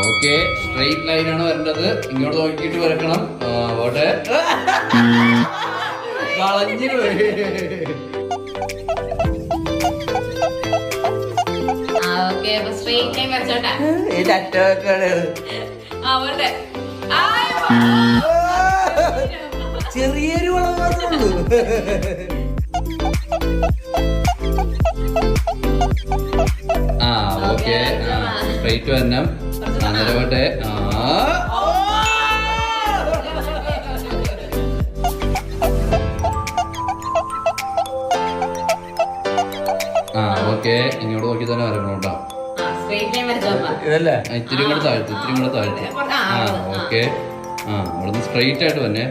Okay straight ലൈനാണ് വരേണ്ടത്. ഇങ്ങോട്ട് നോക്കിയിട്ട് വരക്കണം. ഓട്ടെ വളഞ്ഞു പോയി. ചെറിയൊരു വളം മാത്രമേ ഉള്ളൂ. ഓക്കെ സ്ട്രെയിറ്റ് വരണം. നിലവട്ടെ. ഓക്കെ ഇങ്ങോട്ട് നോക്കി തന്നെ വരണം കേട്ടോ. ഇതല്ലേ ഇത്തിരി കൂടെ താഴ്ത്തു, ഇത്തിരി കൂടെ താഴ്ത്തു. ഓക്കെ ഇവിടുന്ന് സ്ട്രെയിറ്റ് ആയിട്ട് തന്നെ.